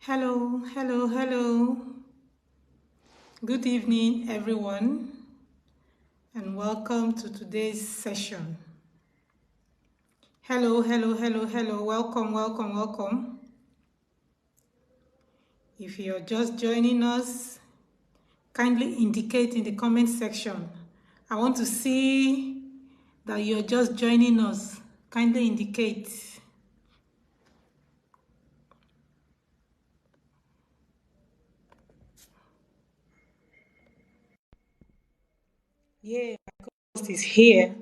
Hello, hello, hello. Good evening, everyone, and welcome to today's session. Hello, hello, hello, hello. Welcome, welcome, welcome. If you're just joining us, kindly indicate in the comment section. I want to see that you're just joining us. Kindly indicate. Yeah, my co-host is here.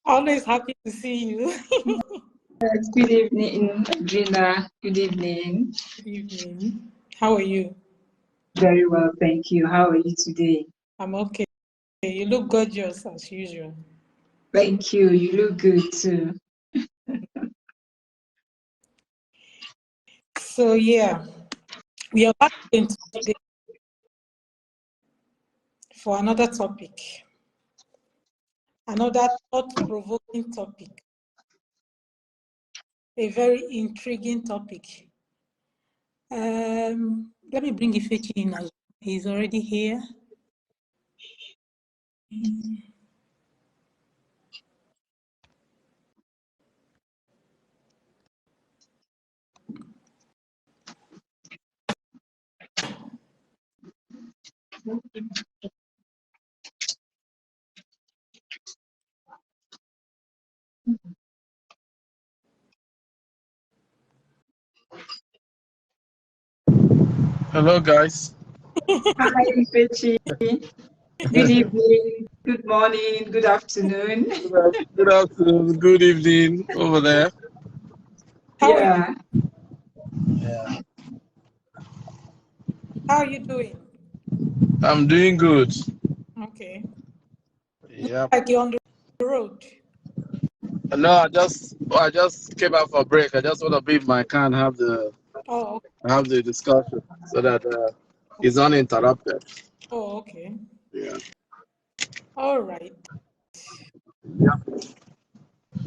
Always happy to see you. Yes, good evening, Gina. Good evening. Good evening. How are you? Very well, thank you. How are you today? I'm okay. You look gorgeous as usual. Thank you. You look good too. So yeah, we are back again today for another topic, another thought-provoking topic, a very intriguing topic. Let me bring Ifechi in as well. He's already here. Hello, guys. Hi, Ifechi. Good evening, good morning, good afternoon. Good afternoon, good evening over there. How are you, Yeah, Yeah. how are you doing? I'm doing good. Okay. Yep. Like you're on the road. No, I just came out for a break. I just want to be in my car and Oh, have the discussion so that it's uninterrupted. okay. Yeah. All right.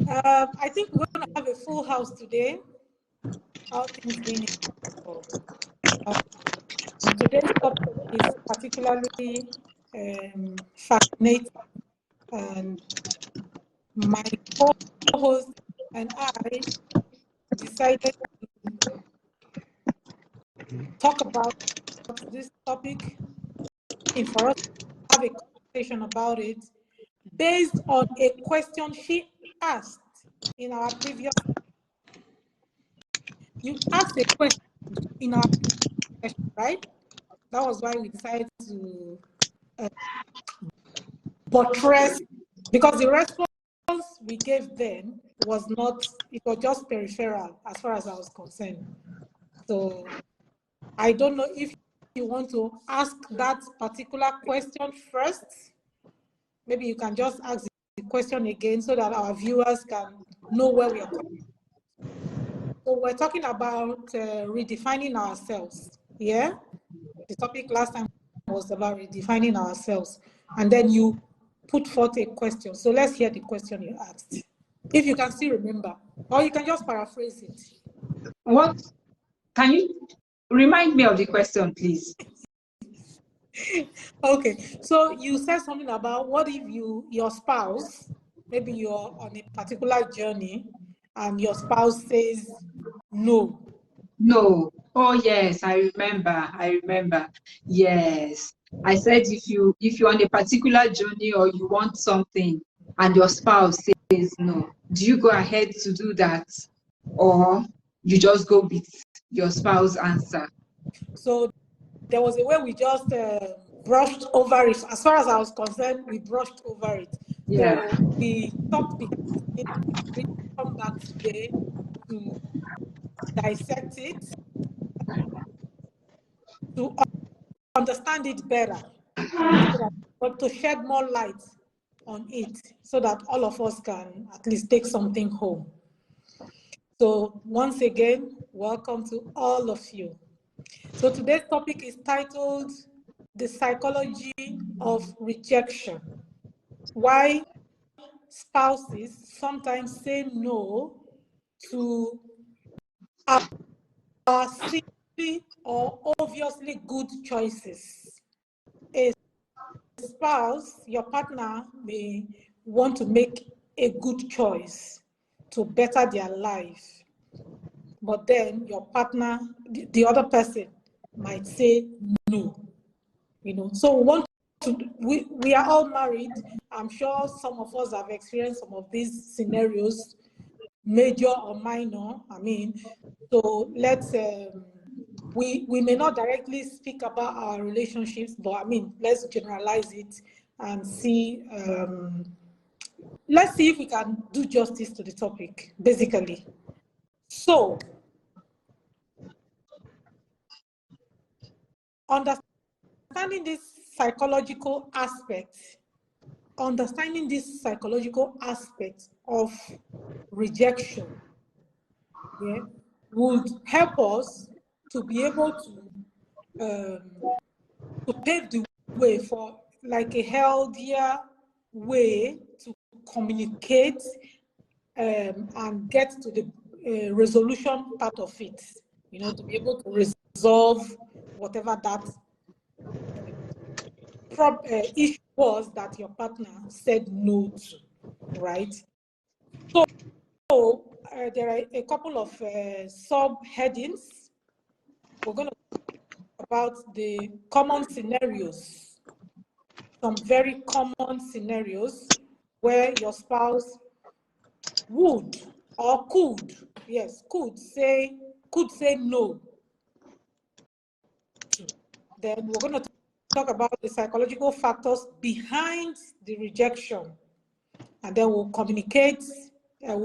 I think we're going to have a full house today. All things being equal. Today's topic is particularly fascinating, and my co-host and I decided to talk about this topic and for us to have a conversation about it based on a question she asked in our previous. You asked a question in our previous session, right? That was why we decided to buttress, because the response we gave then was not, it was just peripheral as far as I was concerned. So I don't know if you want to ask that particular question first. Maybe you can just ask the question again so that our viewers can know where we are coming. So we're talking about redefining ourselves. Yeah? The topic last time was about redefining ourselves. And then you put forth a question. So let's hear the question you asked. If you can still remember, or you can just paraphrase it. what can you remind me of the question, please? Okay, so you said something about what if your spouse, maybe you're on a particular journey and your spouse says no. No. Oh yes, I remember. I remember. Yes. I said if you're on a particular journey or you want something and your spouse says no, do you go ahead to do that or you just go with your spouse answer? So there was a way we just brushed over it. As far as I was concerned, we brushed over it. Yeah. So we talked behind it. We come back today to dissect it, to understand it better, but to shed more light on it so that all of us can at least take something home. So once again, welcome to all of you. So today's topic is titled The Psychology of Rejection. Why spouses sometimes say no to are simply or obviously good choices. A spouse, your partner, may want to make a good choice to better their life, but then your partner, the other person, might say no. So we are all married. I'm sure some of us have experienced some of these scenarios, major or minor. So we may not directly speak about our relationships, but let's generalize it and see. Let's see if we can do justice to the topic, basically. So, understanding this psychological aspect of rejection, would help us to be able to pave the way for like a healthier way to communicate and get to the resolution part of it, to be able to resolve whatever that issue was that your partner said no to, right? So there are a couple of subheadings. We're going to talk about the common scenarios, some very common scenarios where your spouse would or could say no. Then we're going to talk about the psychological factors behind the rejection, and then we'll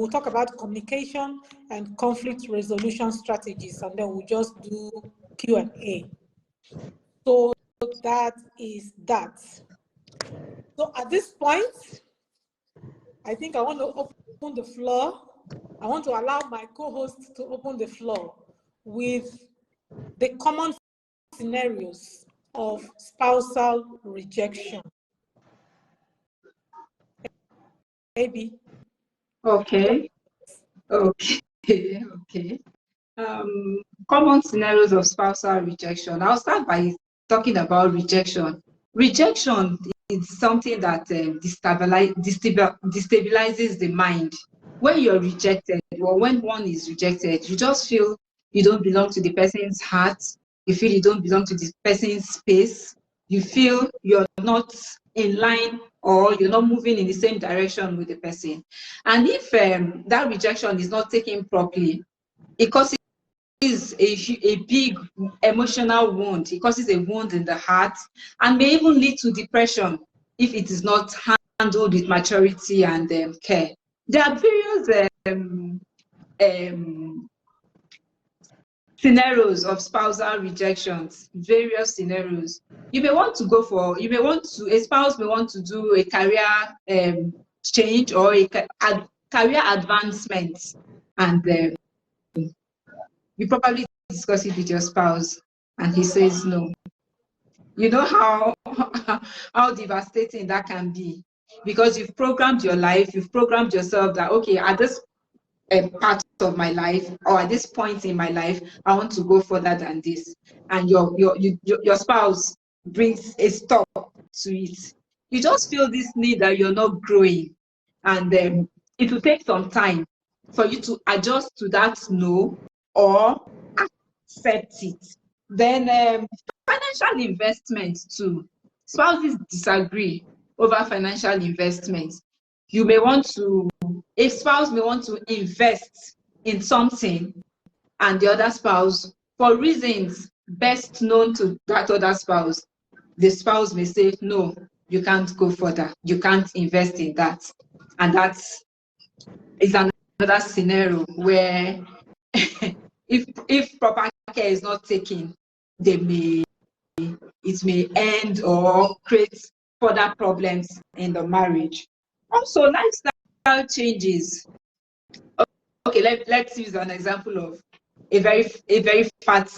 talk about communication and conflict resolution strategies, and then we'll just do Q&A. So that is that. So at this point, I think I want to open the floor. I want to allow my co-host to open the floor with the common scenarios of spousal rejection. Maybe. Okay. Common scenarios of spousal rejection. I'll start by talking about rejection. Rejection is something that destabilizes the mind. When you're rejected, or when one is rejected, you just feel you don't belong to the person's heart. You feel you don't belong to the person's space. You feel you're not in line, or you're not moving in the same direction with the person. And if that rejection is not taken properly, it causes a big emotional wound. It causes a wound in the heart and may even lead to depression if it is not handled with maturity and care. There are various scenarios of spousal rejections, various scenarios. A spouse may want to do a career change or a career advancement, and you probably discuss it with your spouse and he says no. You know how devastating that can be, because you've programmed your life, you've programmed yourself that, okay, at this part of my life, or at this point in my life, I want to go further than this, and your spouse brings a stop to it. You just feel this need that you're not growing, and it will take some time for you to adjust to that no or accept it. Then financial investment too. Spouses disagree over financial investment. A spouse may want to invest in something, and the other spouse, for reasons best known to that other spouse, the spouse may say, no, you can't go further. You can't invest in that. And that is another scenario where if proper care is not taken, it may end or create further problems in the marriage. Also, lifestyle changes. Okay, let's use an example of a very fat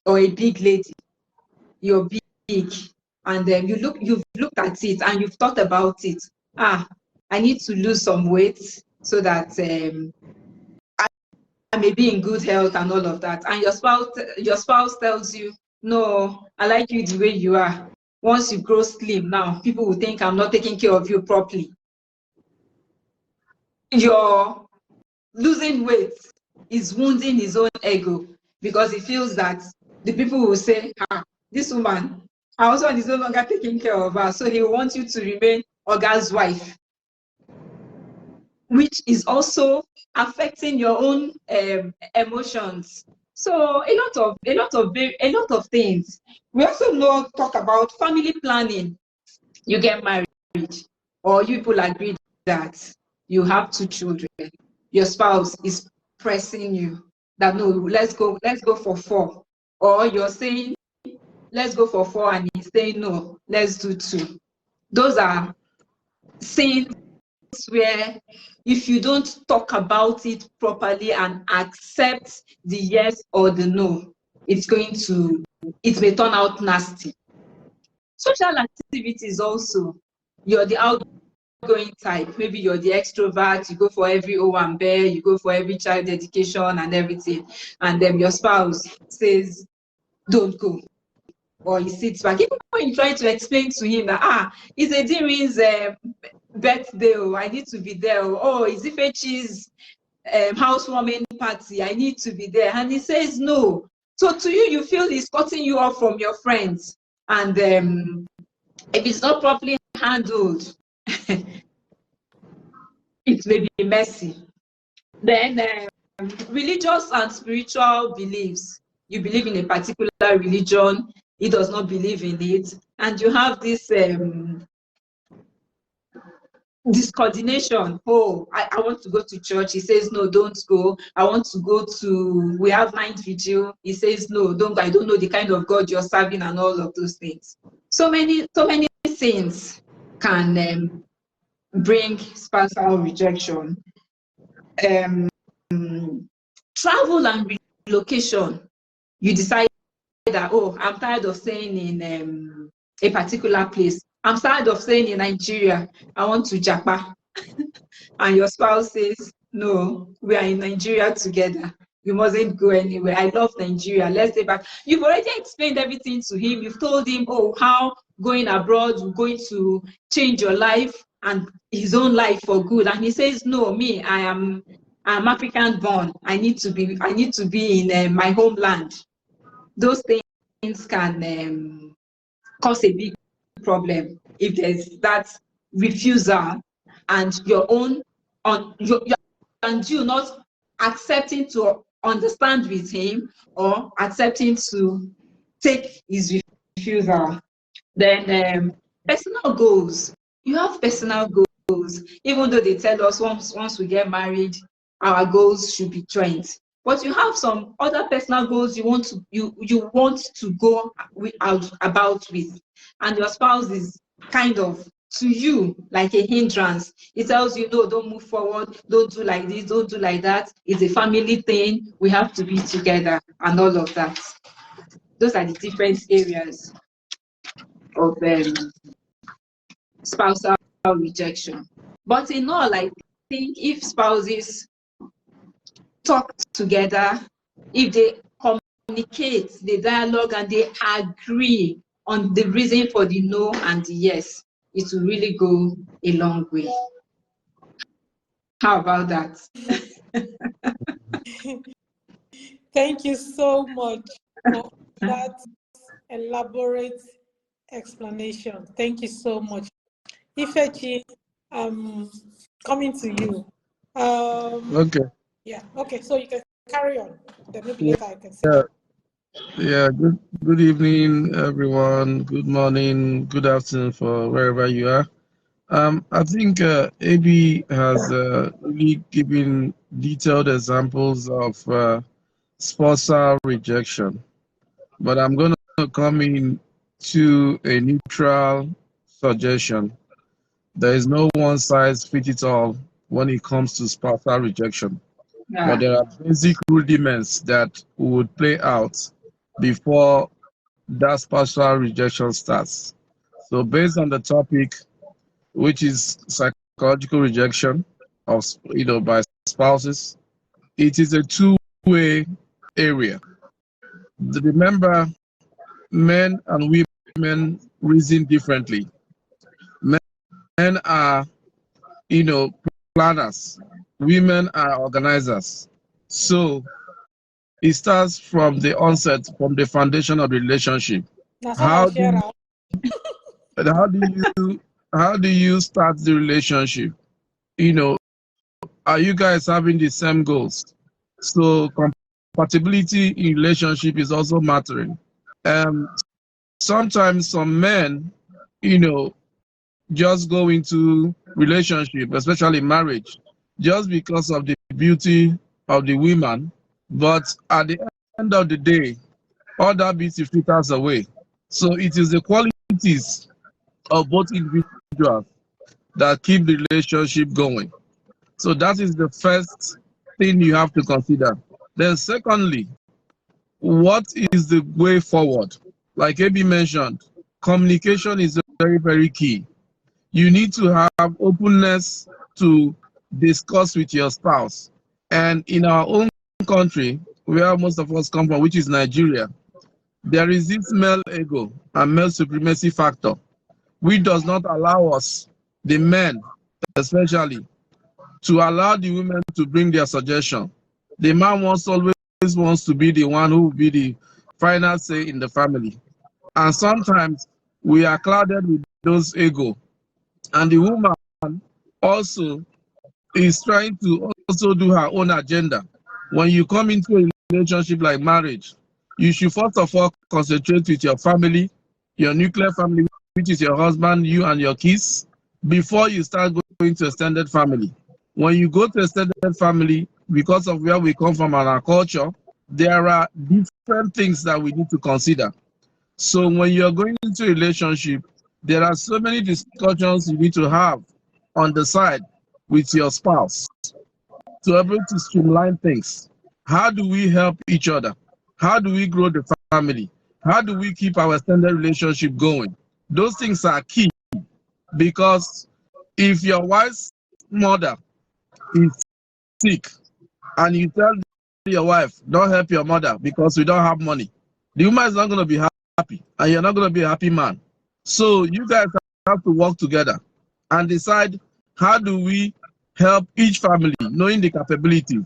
or a big lady, you're big, and then you've looked at it and you've thought about it. I need to lose some weight so that I may be in good health and all of that. And your spouse tells you, no, I like you the way you are. Once you grow slim now, people will think I'm not taking care of you properly. Your losing weight is wounding his own ego, because he feels that the people will say, this woman, her husband is no longer taking care of her, so he wants you to remain Oga's wife, which is also affecting your own emotions. So a lot of things. We also talk about family planning. You get married, or you people agree that you have 2 children. Your spouse is pressing you that no, let's go for 4. Or you're saying let's go for 4 and he's saying no, let's do 2. Those are things where if you don't talk about it properly and accept the yes or the no, it may turn out nasty. Social activities also. You're the outgoing type. Maybe you're the extrovert, you go for every Owambe, you go for every child dedication and everything. And then your spouse says, don't go. Or he sits back. Even when you try to explain to him that, it's a Diri's birthday, I need to be there. Oh, it's Ifechi's housewarming party, I need to be there. And he says no. So to you, you feel he's cutting you off from your friends. And if it's not properly handled, it may be messy. Then religious and spiritual beliefs. You believe in a particular religion, he does not believe in it, and you have this coordination. Oh, I want to go to church. He says, no, don't go. I want to go to, we have night vigil. He says, no, don't go. I don't know the kind of God you're serving and all of those things. So many things can bring spousal rejection. Travel and relocation. You decide that, oh, I'm tired of staying in a particular place. I'm tired of staying in Nigeria. I want to Japan. And your spouse says, no, we are in Nigeria together. You mustn't go anywhere. I love Nigeria. Let's stay back. You've already explained everything to him. You've told him, oh, how going abroad is going to change your life and his own life for good. And he says, no, me, I'm African born. I need to be in my homeland. Those things can cause a big problem if there's that refusal and you not accepting to understand with him or accepting to take his refusal. Then personal goals. You have personal goals, even though they tell us once we get married, our goals should be joint. But you have some other personal goals you want to go about with, and your spouse is kind of to you like a hindrance. It tells you, no, don't move forward, don't do like this, don't do like that. It's a family thing. We have to be together and all of that. Those are the different areas of spousal rejection. But in all, I think if spouses talk together, if they communicate, they dialogue, and they agree on the reason for the no and the yes, it will really go a long way. How about that? Thank you so much for that elaborate explanation. Thank you so much. Ifechi, coming to you. Okay. Yeah, okay, so you can carry on. Then maybe later I can say. Yeah. Good evening, everyone. Good morning. Good afternoon for wherever you are. I think AB has really given detailed examples of spousal rejection, but I'm going to come in to a neutral suggestion. There is no one size fits it all when it comes to spousal rejection. But there are basic rudiments that would play out before that spousal rejection starts. So based on the topic, which is psychological rejection of by spouses, it is a two-way area. Remember, men and women reason differently. Men are, planners. Women are organizers. So it starts from the onset, from the foundation of the relationship. That's what I How share do out. how do you how do you start the relationship? Are you guys having the same goals? So compatibility in relationship is also mattering. Um, Sometimes some men, you know, just go into relationship, especially marriage, just because of the beauty of the woman. But at the end of the day, all that beauty filters away. So it is the qualities of both individuals that keep the relationship going. So that is the first thing you have to consider. Then secondly, what is the way forward? Like AB mentioned, communication is very, very key. You need to have openness to discuss with your spouse. And in our own country, where most of us come from, which is Nigeria, there is this male ego and male supremacy factor, which does not allow us, the men especially, to allow the women to bring their suggestion. The man always wants to be the one who will be the final say in the family. And sometimes we are clouded with those ego. And the woman also is trying to also do her own agenda. When you come into a relationship like marriage, you should first of all concentrate with your family, your nuclear family, which is your husband, you and your kids, before you start going to extended family. When you go to extended family, because of where we come from and our culture, there are different things that we need to consider. So when you're going into a relationship, there are so many discussions you need to have on the side with your spouse to be able to streamline things. How do we help each other? How do we grow the family? How do we keep our extended relationship going? Those things are key, because if your wife's mother is sick and you tell your wife, don't help your mother because we don't have money, the woman is not going to be happy and you're not going to be a happy man. So you guys have to work together and decide, how do we help each family, knowing the capability.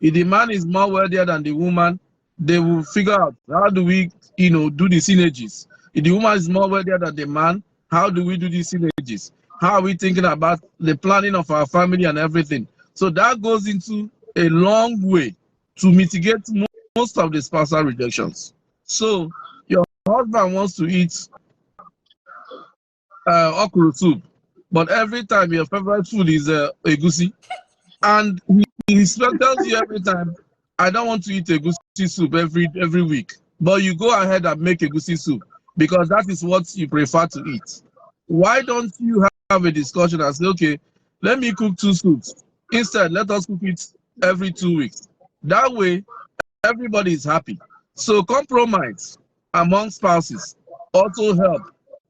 If the man is more wealthier than the woman, they will figure out, how do we do the synergies. If the woman is more wealthier than the man, how do we do these synergies? How are we thinking about the planning of our family and everything? So that goes into a long way to mitigate most of the spousal rejections. So your husband wants to eat okra soup, but every time your favorite food is egusi, and he tells you every time, I don't want to eat egusi soup every week, but you go ahead and make egusi soup because that is what you prefer to eat. Why don't you have a discussion and say, okay, let me cook 2 soups. Instead, let us cook it every 2 weeks. That way, everybody is happy. So compromise among spouses also help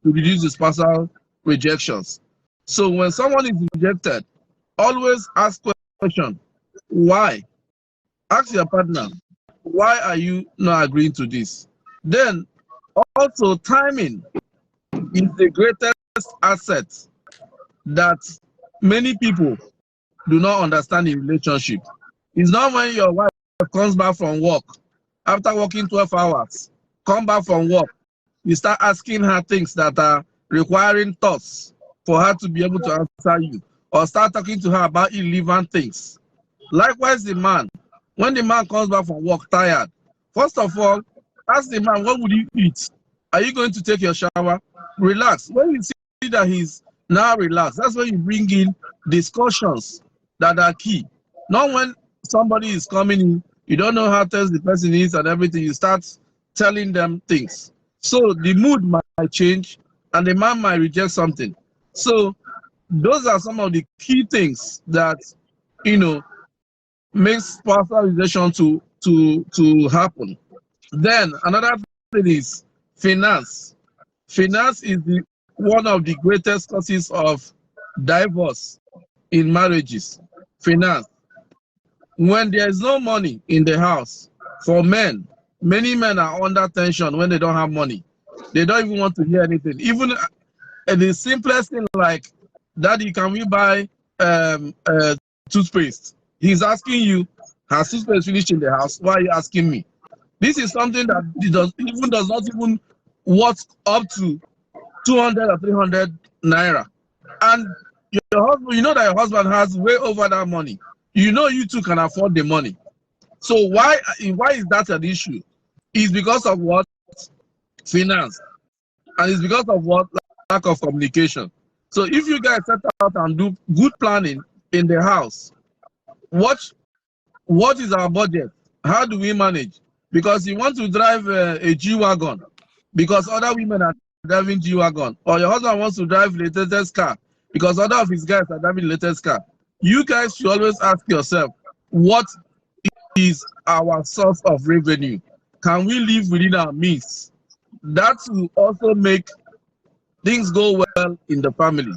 to reduce the spousal rejections. So when someone is rejected, always ask question, why? Ask your partner, why are you not agreeing to this? Then also, timing is the greatest asset that many people do not understand in relationship. It's not when your wife comes back from work, after working 12 hours, come back from work, you start asking her things that are requiring thoughts for her to be able to answer you, or start talking to her about irrelevant things. Likewise, the man, when the man comes back from work tired, first of all, ask the man, what would you eat? Are you going to take your shower? Relax. When you see that he's now relaxed, that's when you bring in discussions that are key. Not when somebody is coming in, you don't know how tense the person is and everything, you start telling them things. So the mood might change and the man might reject something. So those are some of the key things that makes spousal relation to happen. Then another thing is finance. Finance is one of the greatest causes of divorce in marriages. Finance. When there is no money in the house, for men, many men are under tension when they don't have money. They don't even want to hear anything. Even the simplest thing like, Daddy, can we buy toothpaste? He's asking you, has toothpaste finished in the house? Why are you asking me? This is something that does not even worth up to 200 or 300 naira. And your husband, you know that your husband has way over that money. You know you two can afford the money. So why is that an issue? It's because of what? Finance. And it's because of what? Lack of communication. So if you guys set out and do good planning in the house, what is our budget? How do we manage? Because you want to drive a G-Wagon because other women are driving G-Wagon, or your husband wants to drive the latest car because other of his guys are driving the latest car. You guys should always ask yourself, what is our source of revenue? Can we live within our means? That will also make things go well in the family.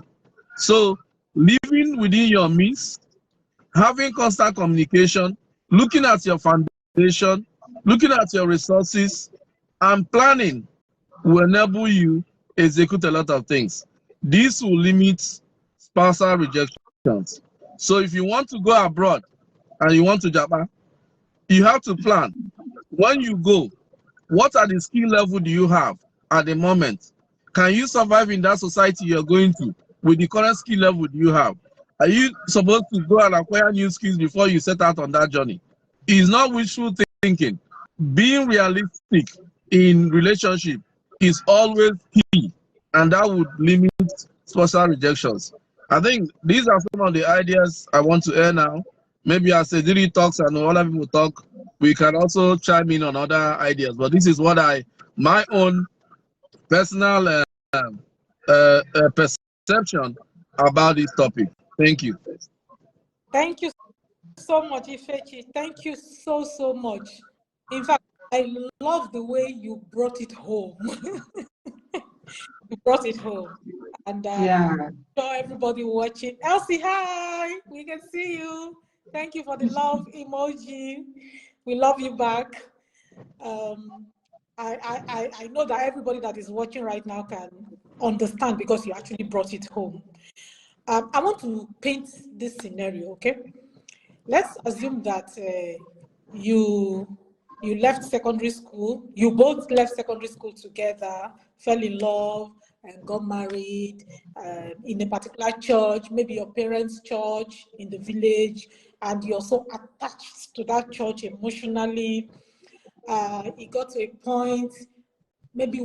So living within your means, having constant communication, looking at your foundation, looking at your resources, and planning will enable you execute a lot of things. This will limit spousal rejections. So if you want to go abroad and you want to Japan, you have to plan. When you go, what are the skill level do you have at the moment? Can you survive in that society you're going to with the current skill level do you have? Are you supposed to go and acquire new skills before you set out on that journey? It's not wishful thinking. Being realistic in relationship is always key, and that would limit spousal rejections. I think these are some of the ideas I want to air now. Maybe as Ediri talks and other people talk, we can also chime in on other ideas. But this is what my own personal perception about this topic. Thank you. Thank you so much, Ifechi. Thank you so much. In fact, I love the way you brought it home. You brought it home. And show everybody watching. Elsie, hi. We can see you. Thank you for the love emoji. We love you back. I know that everybody that is watching right now can understand because you actually brought it home. I want to paint this scenario, okay? Let's assume that you left secondary school, you both left secondary school together, fell in love, and got married in a particular church, maybe your parents' church in the village, and you're so attached to that church emotionally. It got to a point, maybe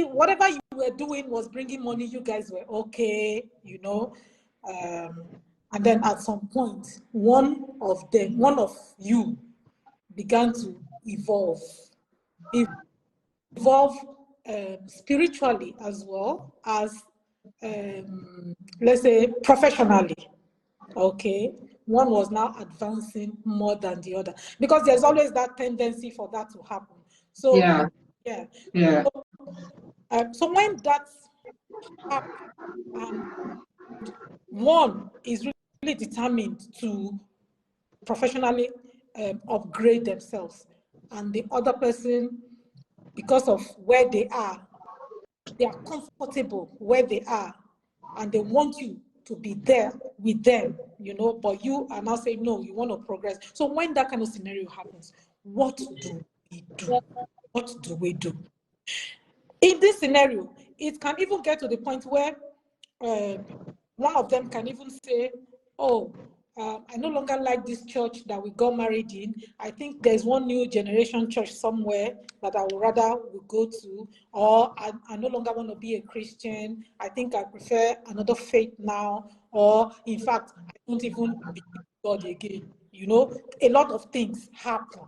whatever you were doing was bringing money, you guys were okay, you know. And then at some point, one of you began to evolve spiritually as well as, let's say, professionally. Okay, one was now advancing more than the other because there's always that tendency for that to happen. So so when that happens, one is really determined to professionally upgrade themselves, and the other person, because of where they are comfortable where they are, and they want you to be there with them, you know, but you are now saying, no, you want to progress. So when that kind of scenario happens, what do we do? What do we do? In this scenario, it can even get to the point where one of them can even say, oh, I no longer like this church that we got married in. I think there's one new generation church somewhere that I would rather we go to, or I no longer want to be a Christian. I think I prefer another faith now, or in fact, I don't even believe God again. You know, a lot of things happen.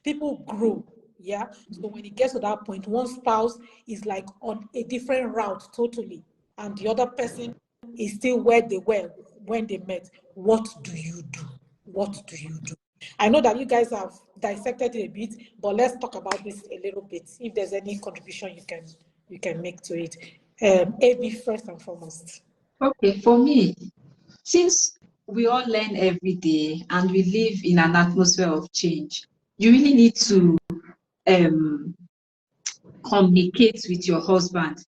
People grow, yeah? So when it gets to that point, one spouse is like on a different route totally, and the other person is still where they were when they met. What do you do? What do you do? I know that you guys have dissected it a bit, but let's talk about this a little bit. If there's any contribution you can make to it. AB first and foremost. Okay, for me, since we all learn every day and we live in an atmosphere of change, you really need to communicate with your husband.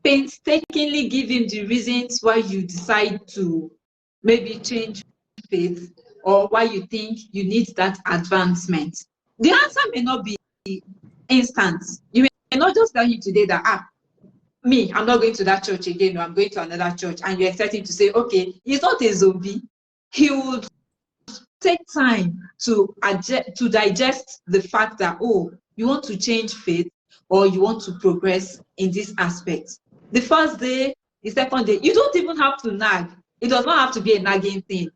Painstakingly give him the reasons why you decide to maybe change faith or why you think you need that advancement. The answer may not be instant. You may not just tell him today that, me, I'm not going to that church again, or I'm going to another church, and you expect him to say, okay, he's not a zombie. He would take time to digest the fact that, oh, you want to change faith or you want to progress in this aspect. The first day, the second day, you don't even have to nag. It does not have to be a nagging thing.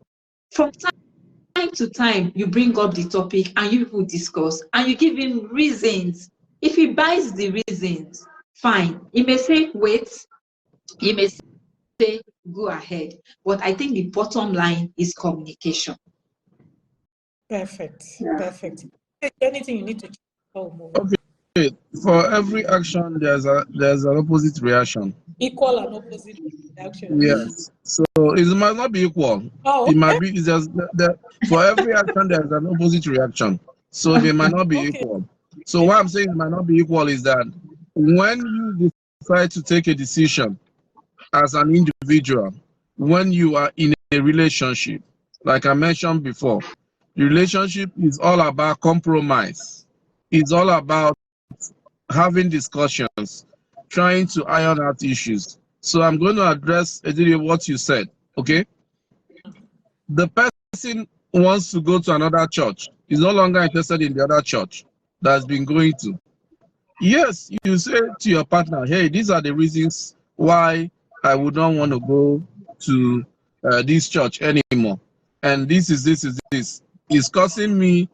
From time to time, you bring up the topic and you people discuss and you give him reasons. If he buys the reasons, fine. He may say, wait. He may say, go ahead. But I think the bottom line is communication. Perfect. Yeah. Perfect. Anything you need to check? Okay. For every action, there's an opposite reaction. Equal and opposite reaction. Yes. So it might not be equal. Oh, okay. It might be just for every action there's an opposite reaction. So they might not be equal. So what I'm saying it might not be equal is that when you decide to take a decision as an individual, when you are in a relationship, like I mentioned before, the relationship is all about compromise. It's all about having discussions, trying to iron out issues. So I'm going to address what you said, okay? The person wants to go to another church. He's no longer interested in the other church that's been going to. Yes, you say to your partner, hey, these are the reasons why I would not want to go to this church anymore. And this. It's causing me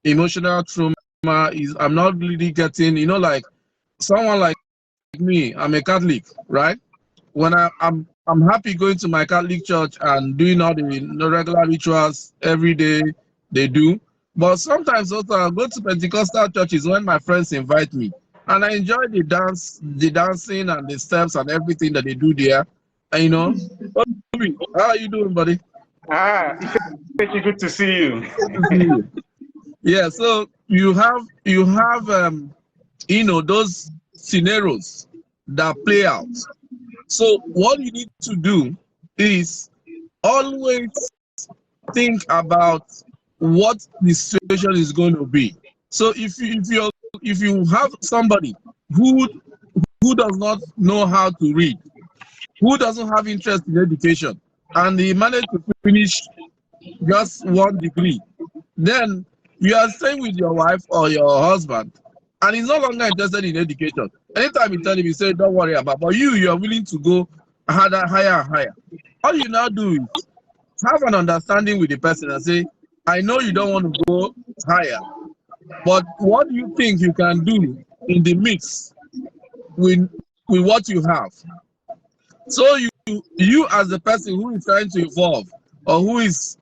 emotional trauma. I'm not really getting, like someone like me, I'm a Catholic, right? When I'm happy going to my Catholic church and doing all the regular rituals every day they do. But sometimes also I go to Pentecostal churches when my friends invite me. And I enjoy the dancing and the steps and everything that they do there. And how are you doing, buddy? It's good to see you. Yeah, so you have those scenarios that play out. So what you need to do is always think about what the situation is going to be. So if you have somebody who does not know how to read, who doesn't have interest in education, and he managed to finish just 1 degree, then you are staying with your wife or your husband, and he's no longer interested in education. Anytime you tell him, you say, don't worry about it. But you are willing to go higher and higher. All you now do is have an understanding with the person and say, I know you don't want to go higher, but what do you think you can do in the mix with what you have? So you as the person who is trying to evolve or who is,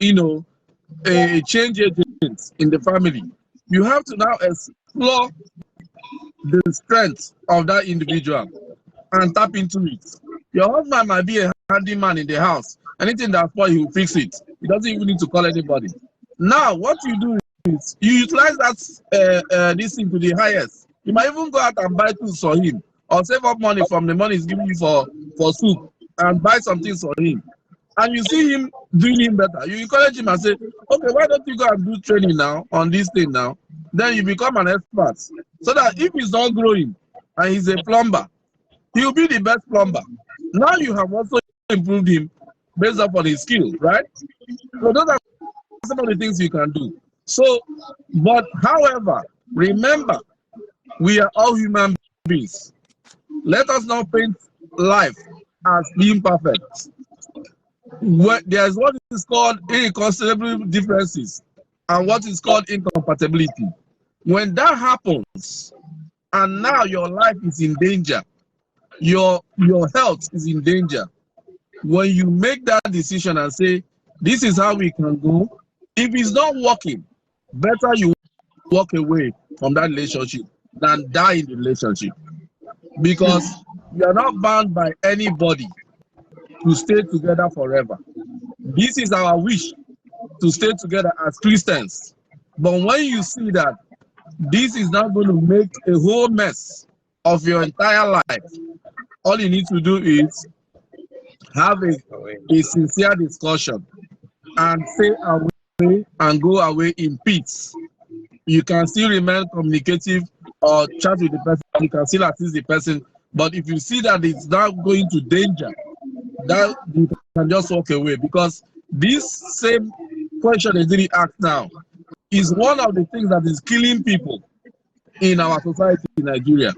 a change agent in the family, you have to now explore the strength of that individual and tap into it. Your husband might be a handyman in the house. Anything that's spoiled, he will fix it. He doesn't even need to call anybody. Now, what you do is you utilize that this thing to the highest. You might even go out and buy tools for him or save up money from the money he's giving you for soup and buy some things for him. And you see him doing him better. You encourage him and say, okay, why don't you go and do training now on this thing now? Then you become an expert. So that if he's not growing and he's a plumber, he'll be the best plumber. Now you have also improved him based upon his skill, right? So those are some of the things you can do. So, but however, remember, we are all human beings. Let us not paint life as being perfect. There's what is called irreconcilable differences and what is called incompatibility. When that happens, and now your life is in danger, your health is in danger, when you make that decision and say, this is how we can go, if it's not working, better you walk away from that relationship than die in the relationship, because you are not bound by anybody to stay together forever. This is our wish, to stay together as Christians. But when you see that this is not going to make a whole mess of your entire life, all you need to do is have a sincere discussion and stay away and go away in peace. You can still remain communicative or chat with the person. You can still assist the person. But if you see that it's not going to danger, that you can just walk away, because this same question is really asked now is one of the things that is killing people in our society in Nigeria,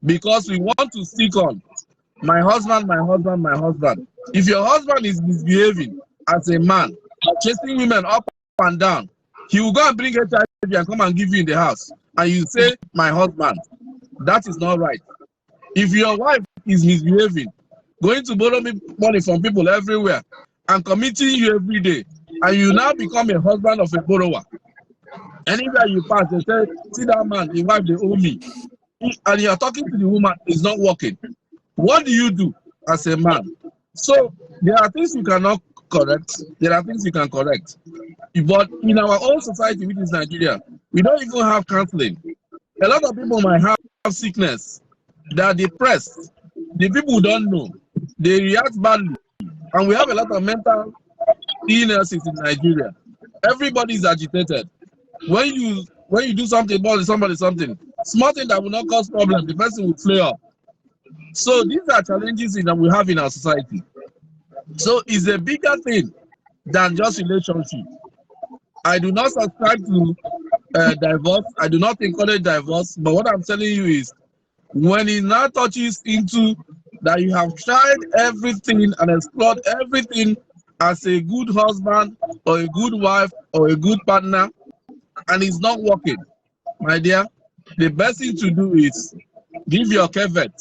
because we want to stick on my husband, my husband, my husband. If your husband is misbehaving as a man, chasing women up and down, he will go and bring HIV and come and give you in the house, and you say my husband. That is not right. If your wife is misbehaving, going to borrow money from people everywhere and committing you every day, and you now become a husband of a borrower, anywhere you pass, they say, see that man, his wife, they owe me. And you're talking to the woman, it's not working. What do you do as a man? So there are things you cannot correct, there are things you can correct. But in our own society, which is Nigeria, we don't even have counseling. A lot of people might have sickness, they are depressed. The people don't know, they react badly. And we have a lot of mental illnesses in Nigeria. Everybody is agitated. When you do something about somebody, something small thing that will not cause problem, the person will flare up. So these are challenges that we have in our society. So it's a bigger thing than just relationship. I do not subscribe to divorce. I do not encourage divorce. But what I'm telling you is, when it now touches into that you have tried everything and explored everything as a good husband or a good wife or a good partner, and it's not working, my dear, the best thing to do is give your caveat,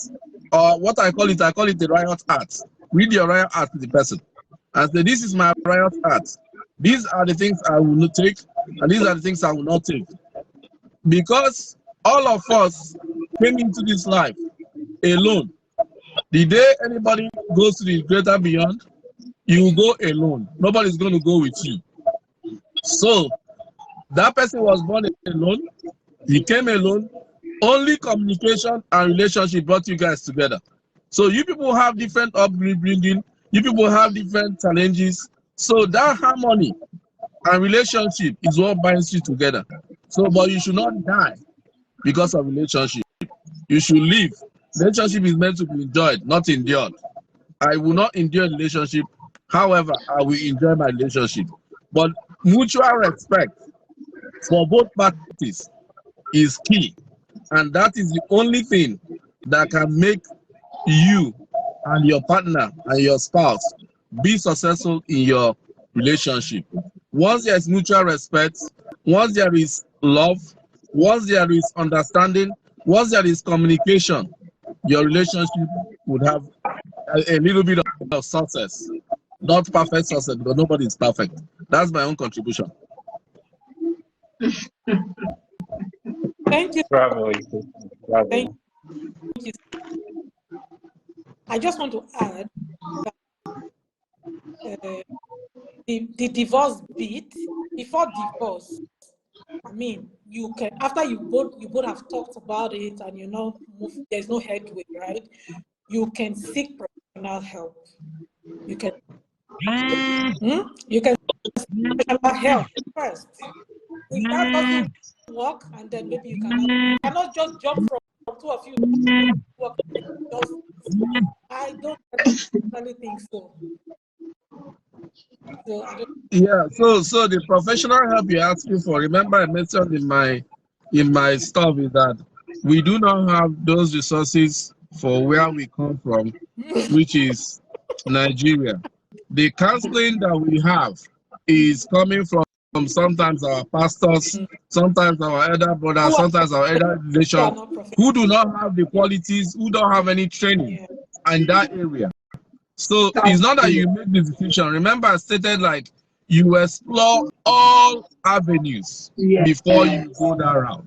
or what I call it the riot act. Read your riot act to the person and say, this is my riot act. These are the things I will not take, and these are the things I will not take. Because all of us came into this life alone. The day anybody goes to the greater beyond, you will go alone. Nobody's going to go with you. So that person was born alone, he came alone. Only communication and relationship brought you guys together. So you people have different upbringing, you people have different challenges. So that harmony and relationship is what binds you together. So, but you should not die because of relationship. You should live. Relationship is meant to be enjoyed, not endured. I will not endure a relationship. However, I will enjoy my relationship. But mutual respect for both parties is key. And that is the only thing that can make you and your partner and your spouse be successful in your relationship. Once there is mutual respect, once there is love, once there is understanding, once there is communication, your relationship would have a little bit of success. Not perfect success, because nobody is perfect. That's my own contribution. Thank you. Bravo. Bravo. Thank you. I just want to add that the divorce bit, before divorce, I mean, you can, after you both have talked about it and you know there's no headway, right? You can seek professional help. You can seek professional help first. If that doesn't work, and then maybe you cannot just jump from two of you. I don't really think so. So I don't. Yeah, so the professional help you're asking for, remember I mentioned in my stuff is that we do not have those resources for where we come from, which is Nigeria. The counseling that we have is coming from sometimes our pastors, sometimes our elder brothers, sometimes our elder relations, who do not have the qualities, who don't have any training in that area. So it's not that you make the decision. Remember, I stated like you explore all avenues before you go that route.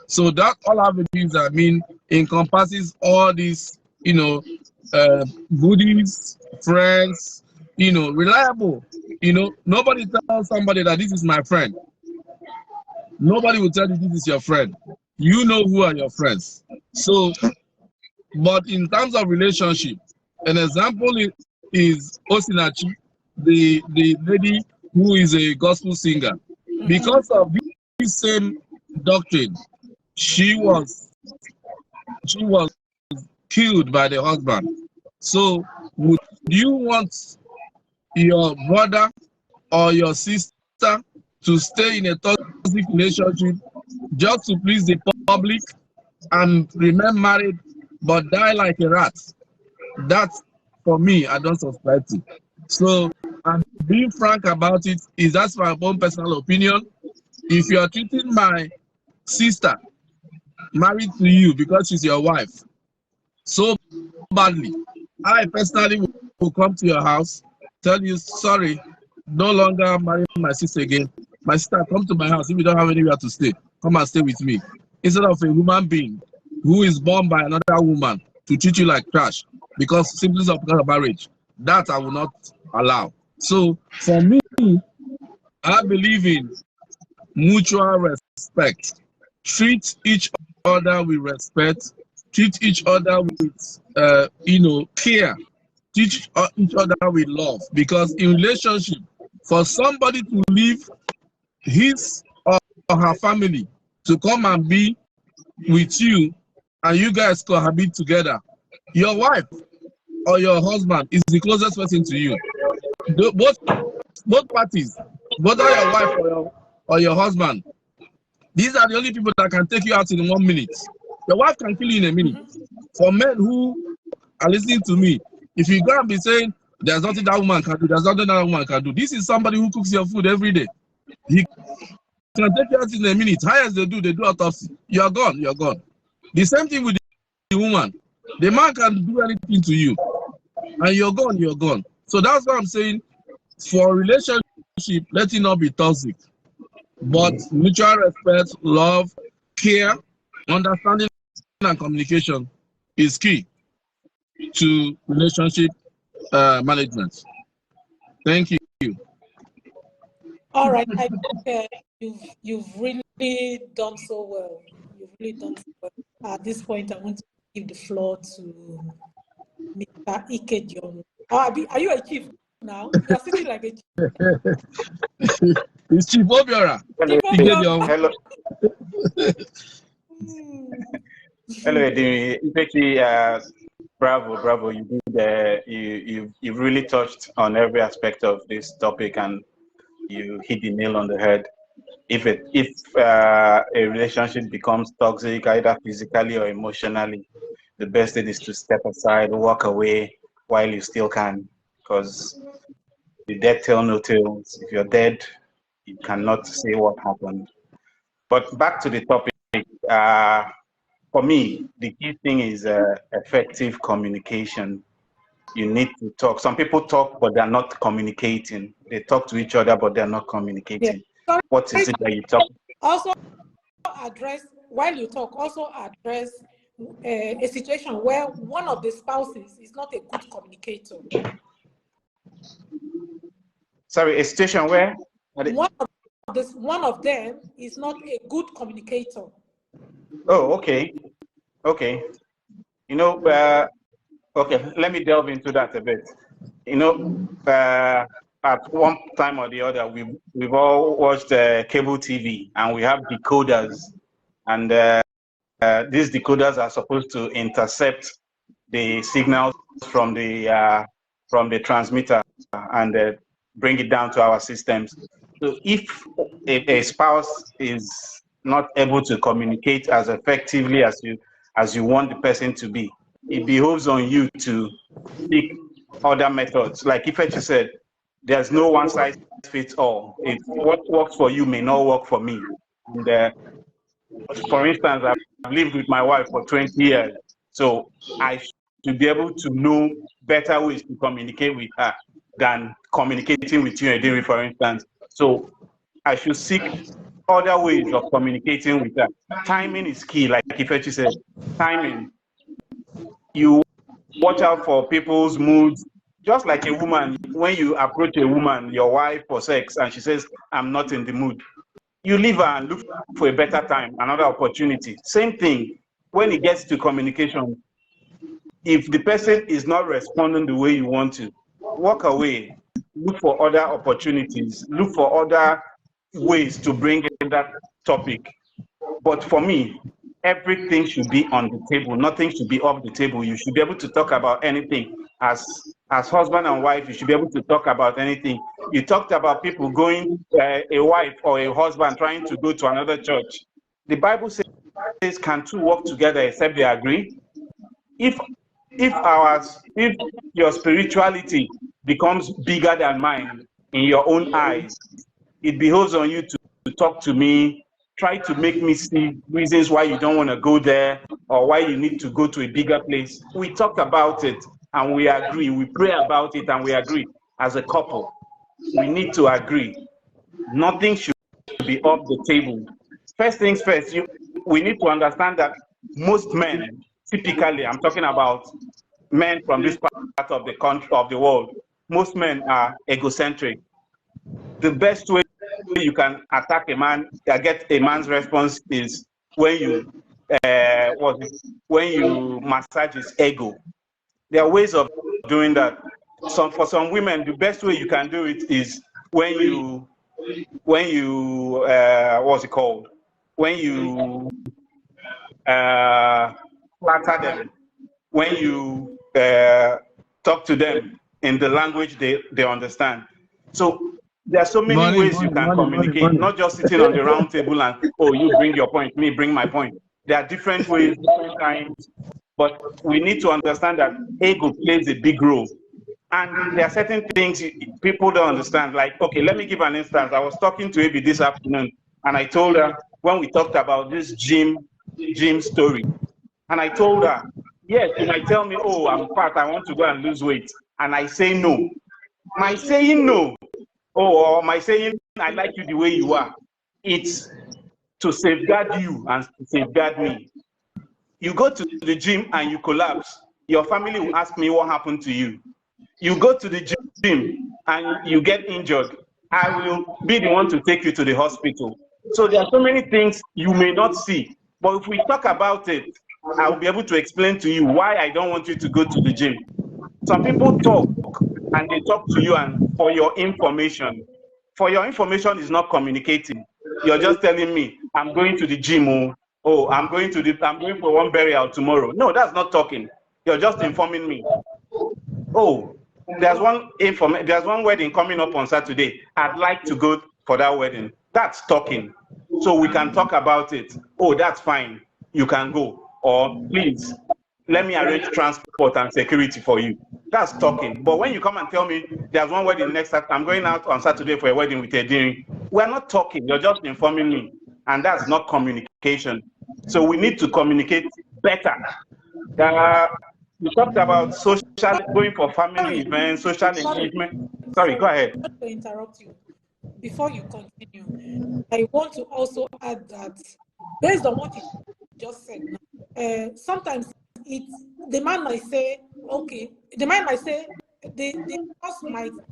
So that all avenues, I mean, encompasses all these, goodies, friends, reliable. Nobody tells somebody that this is my friend. Nobody will tell you this is your friend. You know who are your friends. So, but in terms of relationship, an example is Osinachi, the lady who is a gospel singer. Because of this same doctrine, she was killed by the husband. So would you want your brother or your sister to stay in a toxic relationship just to please the public and remain married but die like a rat? That, for me, I don't subscribe to. So, and being frank about it is that's my own personal opinion. If you are treating my sister married to you because she's your wife so badly, I personally will come to your house, tell you, sorry, no longer marry my sister again. My sister, come to my house. If you don't have anywhere to stay, come and stay with me. Instead of a human being who is born by another woman to treat you like trash simply because of marriage, that I will not allow. So for me, I believe in mutual respect. Treat each other with respect. Treat each other with care. Treat each other with love. Because in relationship, for somebody to leave his or her family to come and be with you and you guys cohabit together, your wife or your husband is the closest person to you. Both parties, whether your wife or your husband, these are the only people that can take you out in 1 minute. Your wife can kill you in a minute. For men who are listening to me, if you go and be saying, there's nothing that woman can do, there's nothing that woman can do, this is somebody who cooks your food every day. He can take you out in a minute. Highest they do autopsy. You're gone, you're gone. The same thing with the woman. The man can do anything to you, and you're gone, you're gone. So that's what I'm saying. For relationship, let it not be toxic, but mutual respect, love, care, understanding, and communication is key to relationship management. Thank you. All right, I think you've really done so well. You've really done so well. At this point, I want to give the floor to Mr. Ikejon. Are you a chief now? You're sitting like a chief. It's Chief Obiora. Hello. Hello, Edimi. Bravo. You really touched on every aspect of this topic, and you hit the nail on the head. If a relationship becomes toxic, either physically or emotionally, the best thing is to step aside, walk away while you still can, because the dead tell no tales. If you're dead, you cannot say what happened. But back to the topic. For me, the key thing is effective communication. You need to talk. Some people talk, but they're not communicating. They talk to each other, but they're not communicating. Yeah. What is it that you talk? Also address, while you talk, also address a situation where one of the spouses is not a good communicator. Sorry, a situation where? One of them is not a good communicator. Oh, okay. Okay. Okay, let me delve into that a bit. At one time or the other, we've all watched cable TV, and we have decoders, and these decoders are supposed to intercept the signals from the transmitter and bring it down to our systems. So if a spouse is not able to communicate as effectively as you want the person to be, it behoves on you to pick other methods. Like Ifechi said, there's no one size fits all. What works for you may not work for me. And, for instance, I've lived with my wife for 20 years, so I should be able to know better ways to communicate with her. than communicating with you, Ediri, for instance. So I should seek other ways of communicating with her. Timing is key, like Ifechi said. Timing. You watch out for people's moods. Just like a woman, when you approach a woman, your wife, for sex, and she says, I'm not in the mood, you leave her and look for a better time, another opportunity. Same thing when it gets to communication. If the person is not responding the way you want to, walk away, look for other opportunities, look for other ways to bring in that topic. But for me, everything should be on the table. Nothing should be off the table. You should be able to talk about anything. As husband and wife, you should be able to talk about anything. You talked about people going, a wife or a husband trying to go to another church. The Bible says, can two walk together except they agree? If your spirituality becomes bigger than mine in your own eyes, it behoves on you to talk to me, try to make me see reasons why you don't want to go there or why you need to go to a bigger place. We talk about it and we agree. We pray about it and we agree. As a couple, we need to agree. Nothing should be off the table. First things first, we need to understand that most men, typically, I'm talking about men from this part of the country, of the world, most men are egocentric. The best way you can attack a man, get a man's response is when you when you massage his ego. There are ways of doing that. For some women, the best way you can do it is when you what's it called? When you flatter them, when you talk to them in the language they understand. So there are so many ways you can communicate, not just sitting on the round table and, oh, you bring your point, me bring my point. There are different ways, different kinds, but we need to understand that ego plays a big role. And there are certain things people don't understand. Like, okay, let me give an instance. I was talking to Abby this afternoon, and I told her, when we talked about this gym story, and I told her, yes, you might tell me, oh, I'm fat, I want to go and lose weight. And I say no. My saying no, or my saying I like you the way you are, it's to safeguard you and to safeguard me. You go to the gym and you collapse, your family will ask me what happened to you. You go to the gym and you get injured, I will be the one to take you to the hospital. So there are so many things you may not see, but if we talk about it, I will be able to explain to you why I don't want you to go to the gym. Some people talk and they talk to you and for your information. For your information is not communicating. You're just telling me, I'm going to the gym, oh, I'm going for one burial tomorrow. No, that's not talking. You're just informing me. Oh, there's one wedding coming up on Saturday. I'd like to go for that wedding. That's talking. So we can talk about it. Oh, that's fine. You can go. Or please, let me arrange transport and security for you. That's talking. But when you come and tell me there's one wedding next Saturday, I'm going out on Saturday for a wedding with Ediri, we're not talking. You're just informing me. And that's not communication. So we need to communicate better. You talked about going for family events, social engagement. Sorry, go ahead. I want to interrupt you. Before you continue, I want to also add that based on what you just said, sometimes the man might say, okay, the man might say, the boss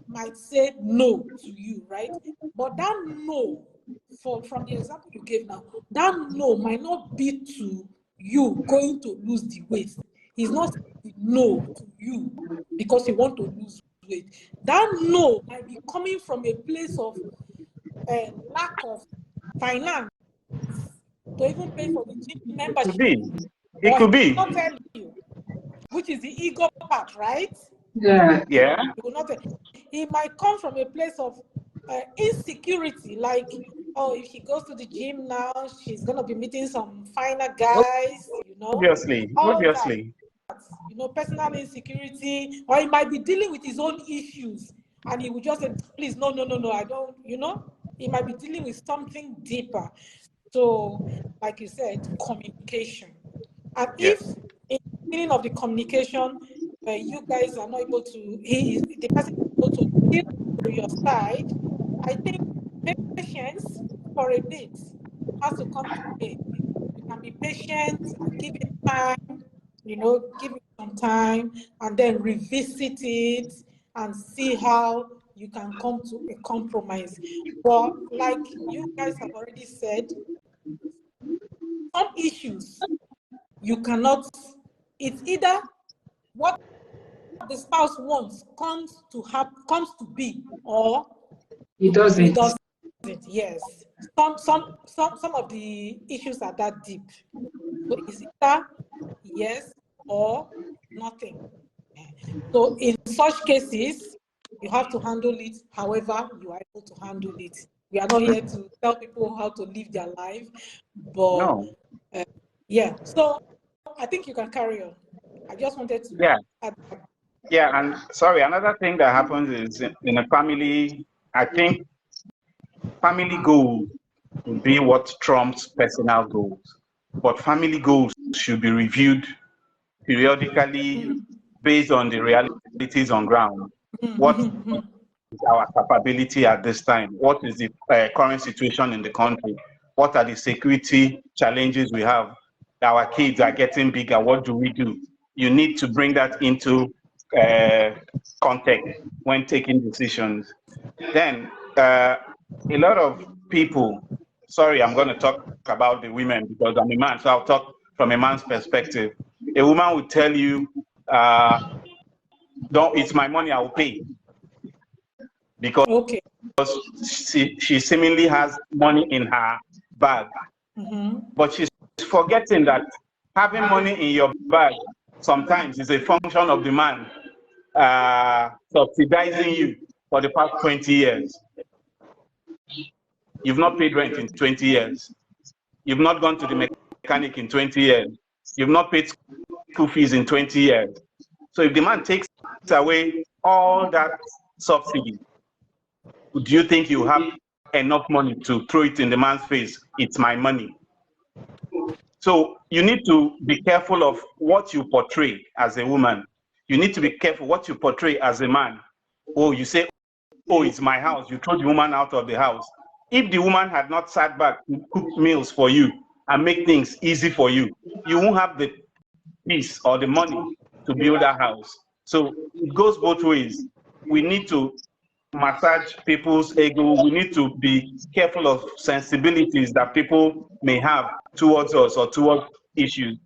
might say no to you, right? But that no, from the example you gave now, that no might not be to you going to lose the weight. He's not saying no to you because you want to lose weight. That no might be coming from a place of lack of finance to even pay for the gym membership. It could be. Not tell you, which is the ego part, right? Yeah. Yeah. It will not tell. It might come from a place of insecurity, like, oh, if she goes to the gym now, she's gonna be meeting some finer guys, you know. Obviously. That, you know, personal insecurity, or he might be dealing with his own issues, and he would just say, please, no, I don't, you know. He might be dealing with something deeper. So, like you said, communication. And if in the beginning of the communication, you guys are not able to, the person is able to side, I think patience for a bit has to come to play. You can be patient and give it time, give it some time and then revisit it and see how you can come to a compromise. But like you guys have already said, some issues you cannot, it's either what the spouse wants comes to be, or It doesn't. it doesn't. Yes, some of the issues are that deep. So it's either yes or nothing. So in such cases, you have to handle it however you are able to handle it. We are not here to tell people how to live their life, but No. Yeah. So I think you can carry on. I just wanted to. Yeah. Add. Yeah, and sorry, another thing that happens is in a family, I think family goals will be what trumps personal goals. But family goals should be reviewed periodically based on the realities on ground. What is our capability at this time? What is the current situation in the country? What are the security challenges we have? Our kids are getting bigger. What do we do? You need to bring that into context when taking decisions. Then a lot of people, sorry, I'm going to talk about the women because I'm a man, so I'll talk from a man's perspective. A woman will tell you, don't, it's my money, I will pay. Because Okay. she seemingly has money in her bag. But she's forgetting that having money in your bag sometimes is a function of the man subsidizing you for the past 20 years. You've not paid rent in 20 years. You've not gone to the mechanic in 20 years. You've not paid school fees in 20 years. So if the man takes away all that subsidy, do you think you have enough money to throw it in the man's face? It's my money. So you need to be careful of what you portray as a woman. You need to be careful what you portray as a man. Oh, you say, oh, it's my house. You throw the woman out of the house. If the woman had not sat back to cook meals for you and make things easy for you, you won't have the peace or the money to build a house. So it goes both ways. We need to massage people's ego. We need to be careful of sensibilities that people may have towards us or towards issues.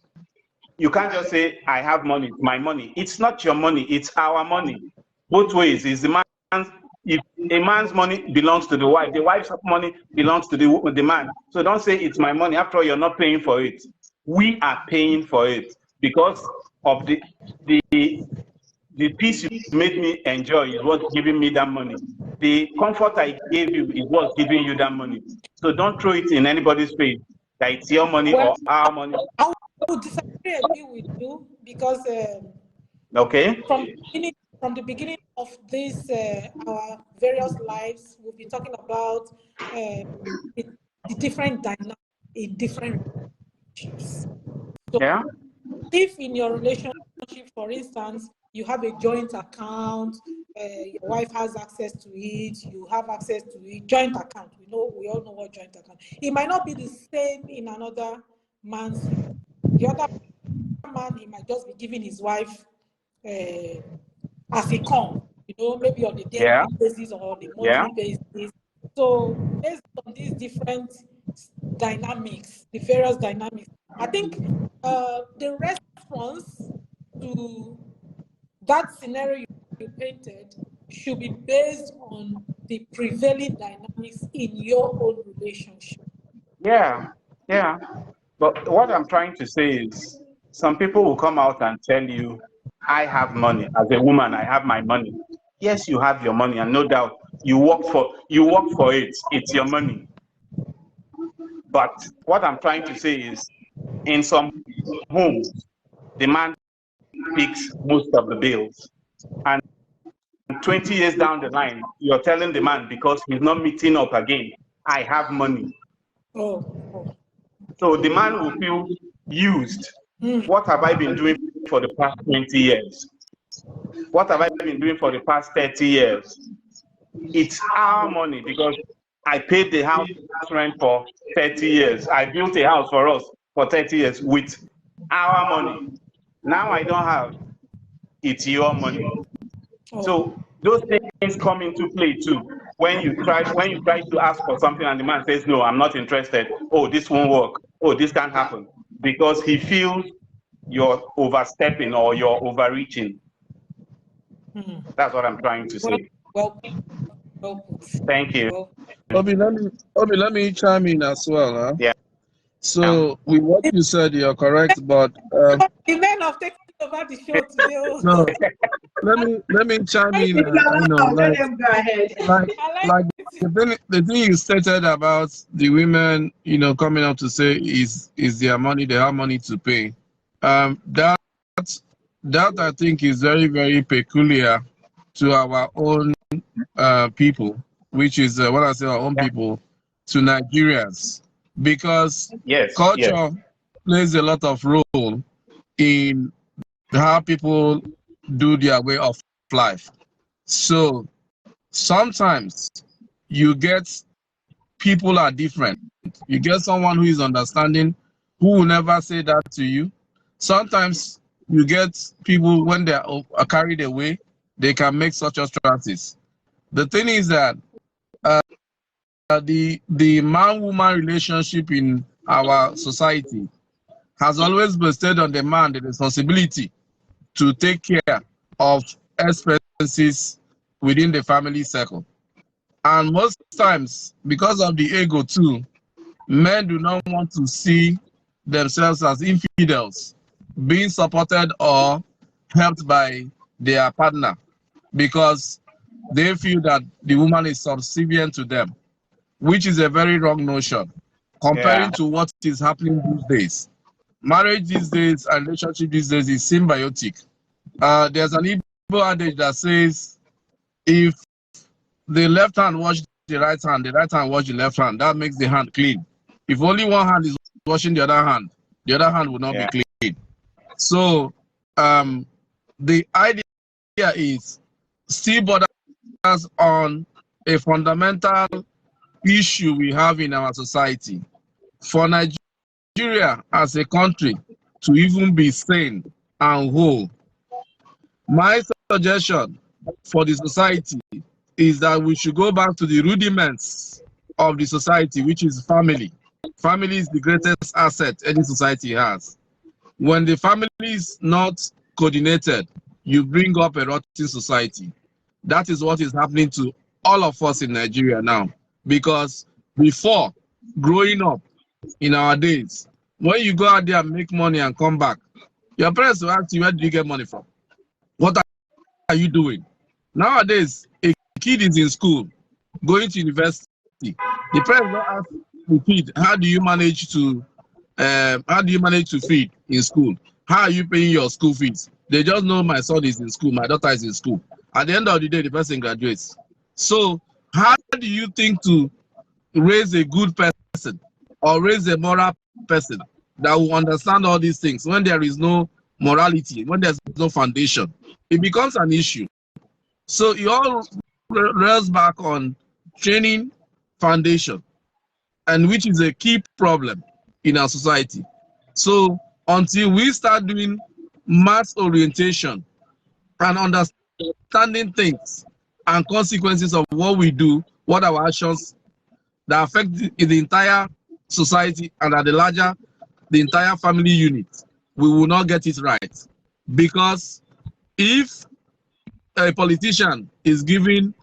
You can't just say, I have money, it's my money. It's not your money, it's our money. Both ways. Is the man's, if a man's money belongs to the wife's money belongs to the man. So don't say it's my money. After all, you're not paying for it. We are paying for it because of the peace you made me enjoy is what's giving me that money. The comfort I gave you is what's giving you that money. So don't throw it in anybody's face that it's your money or our money. I would disagree agree with you because okay. From the beginning of this our various lives, we'll be talking about the different dynamics in different relationships. So yeah. If in your relationship, for instance, you have a joint account, your wife has access to it, you have access to it, joint account. We all know what joint account. It might not be the same in another man's. The other man, he might just be giving his wife as he comes, maybe on a daily basis or on a monthly basis. So based on these different dynamics, the various dynamics, I think the response to that scenario you painted should be based on the prevailing dynamics in your own relationship. Yeah. But what I'm trying to say is some people will come out and tell you, I have money. As a woman, I have my money. Yes, you have your money, and no doubt you work for it. It's your money. But what I'm trying to say is in some homes, the man picks most of the bills. And 20 years down the line, you're telling the man because he's not meeting up again, I have money. Oh. So the man will feel used. What have I been doing for the past 20 years? What have I been doing for the past 30 years? It's our money because I paid the house rent for 30 years. I built a house for us for 30 years with our money. Now I don't have, it's your money. So those things come into play too. When you try to ask for something and the man says, no, I'm not interested. Oh, this won't work. Oh, this can't happen. Because he feels you're overstepping or you're overreaching. That's what I'm trying to say. Well, thank you. Obi, let me chime in as well. Huh? Yeah. So with what you said, you're correct, but the men have taken over the show today. no, let me chime in. Let them go ahead. Like the thing you stated about the women, coming up to say is their money, they have money to pay. That I think is very, very peculiar to our own people, which is when I say our own people, to Nigerians, because culture plays a lot of role in how people do their way of life. So sometimes you get people are different. You get someone who is understanding, who will never say that to you. Sometimes you get people, when they are carried away, they can make such utterances. The thing is that the man-woman relationship in our society has always bestowed on the man the responsibility to take care of expenses within the family circle. And most times, because of the ego too, men do not want to see themselves as infidels, being supported or helped by their partner, because they feel that the woman is subservient to them, which is a very wrong notion, comparing to what is happening these days. Marriage these days and relationship these days is symbiotic. There's an Igbo adage that says, if the left hand wash the right hand wash the left hand, that makes the hand clean. If only one hand is washing the other hand will not be clean. So the idea is still borders on a fundamental issue we have in our society. For Nigeria as a country to even be sane and whole, my suggestion for the society is that we should go back to the rudiments of the society, which is family. Family is the greatest asset any society has. When the family is not coordinated, you bring up a rotten society. That is what is happening to all of us in Nigeria now. Because before, growing up in our days, when you go out there and make money and come back, your parents will ask you, where did you get money from? What are you doing? Nowadays, a kid is in school, going to university. The parents will ask the kid, how do you manage to feed in school? How are you paying your school fees? They just know my son is in school, my daughter is in school. At the end of the day, the person graduates. So how do you think to raise a good person or raise a moral person that will understand all these things when there is no morality, when there's no foundation? It becomes an issue. So it all rails back on training foundation, and which is a key problem in our society. So until we start doing mass orientation and understanding things and consequences of what we do, what our actions that affect the entire society and at the entire family unit, we will not get it right. Because if a politician is given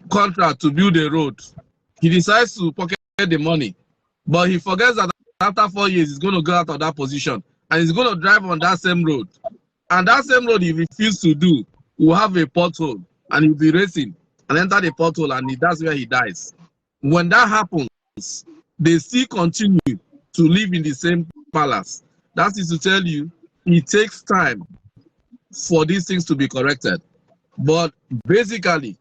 contract to build a road, he decides to pocket the money, but he forgets that after 4 years he's going to go out of that position and he's going to drive on that same road, and that same road he refused to do will have a pothole, and he'll be racing and enter the pothole, and that's where he dies. When that happens, they still continue to live in the same palace. That is to tell you, it takes time for these things to be corrected. But basically,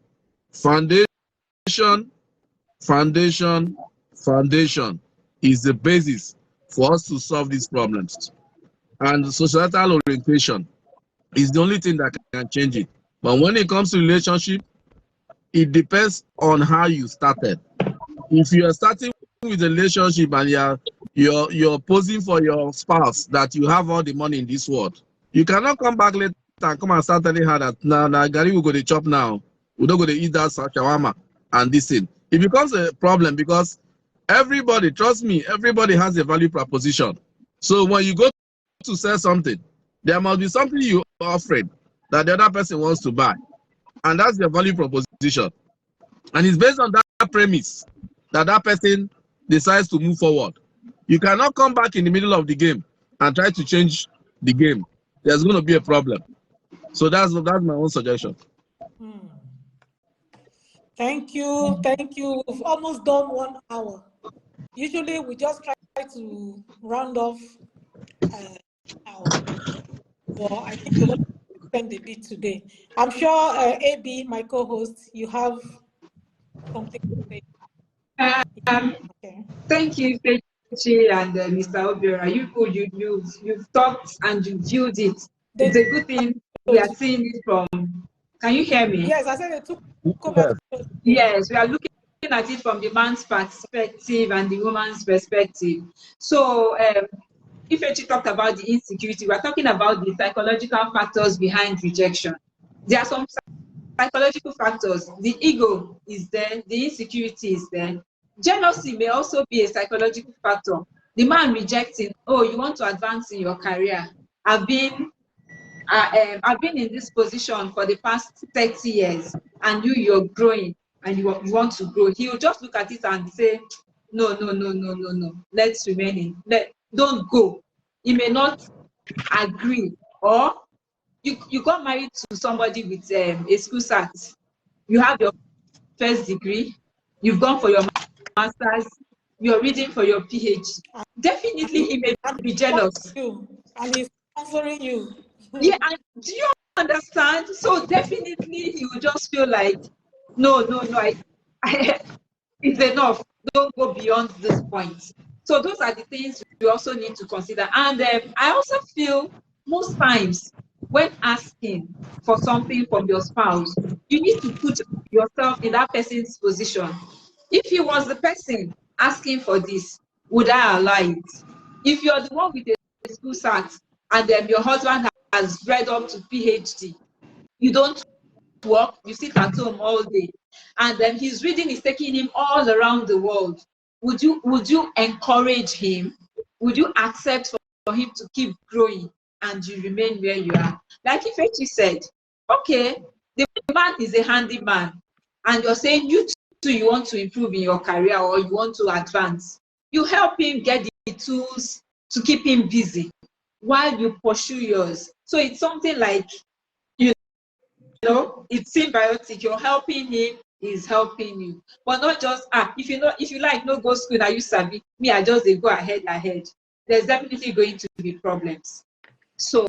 foundation is the basis for us to solve these problems. And societal orientation is the only thing that can change it. But when it comes to relationship, it depends on how you started. If you are starting with a relationship and you're posing for your spouse that you have all the money in this world, you cannot come back later and come and start telling her that now Gary will go to chop now. We're not going to eat that shawarma and this thing. It becomes a problem because everybody, trust me, everybody has a value proposition. So when you go to sell something, there must be something you are offering that the other person wants to buy. And that's the value proposition. And it's based on that premise that that person decides to move forward. You cannot come back in the middle of the game and try to change the game. There's going to be a problem. So that's my own suggestion. Thank you. Thank you. We've almost done 1 hour. Usually we just try to round off but I think we're going to spend a bit today. I'm sure AB, my co-host, you have something to say. Okay. Thank you, Fechi and Mr. Obiora. You've talked and you viewed it. It's a good thing we are seeing it from. Can you hear me? Yes, I said it took over. Yes, we are looking at it from the man's perspective and the woman's perspective. So, if Fechi talked about the insecurity, we're talking about the psychological factors behind rejection. There are some psychological factors. The ego is there, the insecurity is there. Jealousy may also be a psychological factor. The man rejecting, oh, you want to advance in your career. I've been in this position for the past 30 years, and you're growing, and you want to grow. He will just look at it and say, no. Let's remain in. Don't go. He may not agree. Or you got married to somebody with a school cert. You have your first degree. You've gone for your master's. You're reading for your PhD. Definitely, he may be jealous. And he's sponsoring you. Yeah, and do you understand? So definitely, he will just feel like, no, it's enough. Don't go beyond this point. So those are the things we also need to consider. And I also feel most times when asking for something from your spouse, you need to put yourself in that person's position. If he was the person asking for this, would I allow it? If you're the one with a school cert and then your husband has read up to PhD, you don't work, you sit at home all day, and then his reading is taking him all around the world. Would you encourage him? Would you accept for him to keep growing and you remain where you are? Like Ifechi said, okay, the man is a handyman, and you're saying you want to improve in your career or you want to advance. You help him get the tools to keep him busy while you pursue yours. So it's something like, it's symbiotic. You're helping him, he's helping you. But not just, if you like, no go school, now you sabi. Me, I just go ahead. There's definitely going to be problems. So,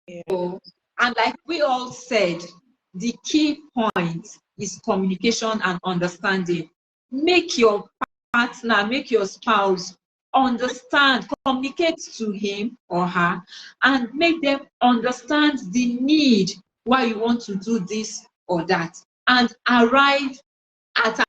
and like we all said, the key point is communication and understanding. Make your partner, make your spouse understand, communicate to him or her, and make them understand the need why you want to do this or that, and arrive at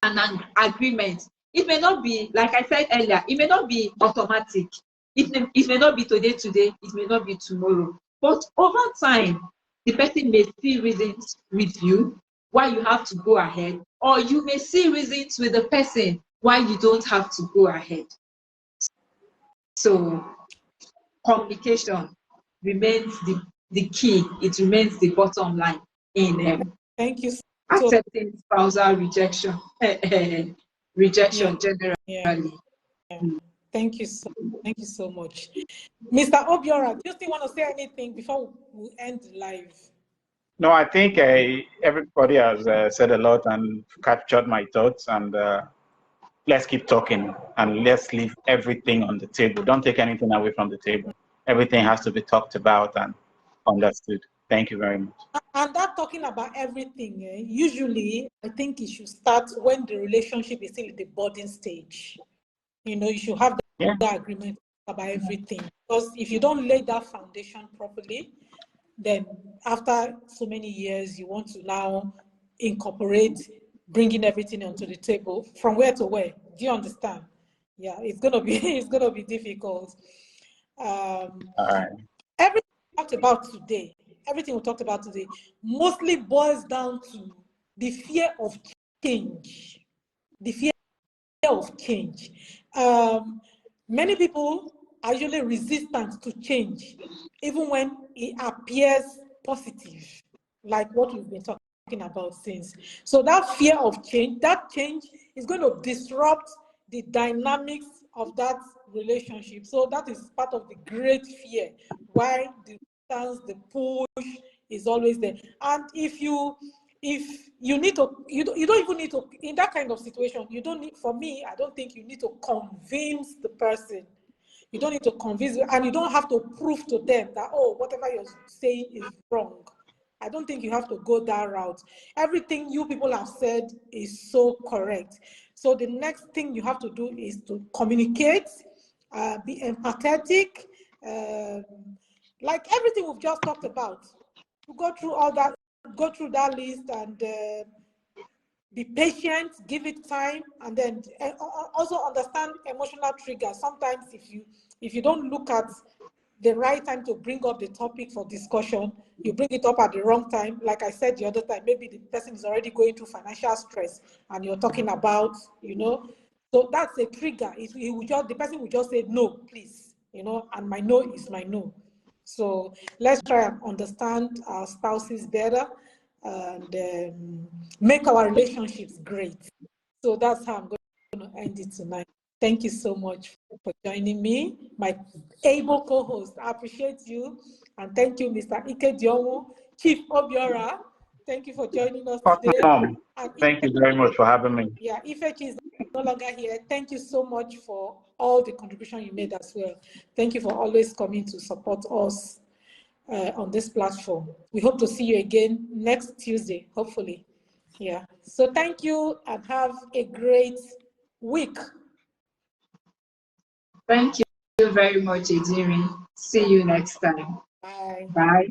an agreement. It may not be, like I said earlier, it may not be automatic. It may not be today, it may not be tomorrow. But over time, the person may see reasons with you why you have to go ahead, or you may see reasons with the person why you don't have to go ahead. So communication remains the key. It remains the bottom line in thank you accepting spousal rejection. Generally. Yeah. Thank you so much. Mr. Obiora, do you still want to say anything before we end live? No, I think everybody has said a lot and captured my thoughts, and let's keep talking and let's leave everything on the table. Don't take anything away from the table. Everything has to be talked about and understood. Thank you very much. And that talking about everything, usually I think it should start when the relationship is still in the budding stage. You should have the agreement about everything. Because if you don't lay that foundation properly, then after so many years, you want to now incorporate bringing everything onto the table. From where to where? Do you understand? Yeah, it's gonna be it's gonna be difficult. All right. Everything we talked about today mostly boils down to the fear of change. The fear of change. Many people are usually resistant to change, even when it appears positive, like what we've been talking about since. So that fear of change, that change is going to disrupt the dynamics of that relationship. So that is part of the great fear, why the resistance, the push is always there. And if you need to, you don't even need to, in that kind of situation, you don't need, for me, I don't think you need to convince the person. You don't need to convince, and you don't have to prove to them that, oh, whatever you're saying is wrong. I don't think you have to go that route. Everything you people have said is so correct. So the next thing you have to do is to communicate, be empathetic, like everything we've just talked about. To go through all that, go through that list, and be patient, give it time, and then also understand emotional triggers. Sometimes if you don't look at the right time to bring up the topic for discussion, you bring it up at the wrong time. Like I said the other time, maybe the person is already going through financial stress and you're talking about, so that's a trigger. The person will just say, no, please, and my no is my no. So let's try and understand our spouses better and make our relationships great. So that's how I'm going to end it tonight. Thank you so much for joining me, my able co-host. I appreciate you. And thank you, Mr. Ike Diomo, Chief Obiora. Thank you for joining us today. Awesome. Thank you very much for having me. Yeah, Ifechi is no longer here. Thank you so much for all the contribution you made as well. Thank you for always coming to support us on this platform. We hope to see you again next Tuesday, hopefully. Yeah. So thank you and have a great week. Thank you very much, Ejiri. See you next time. Bye. Bye.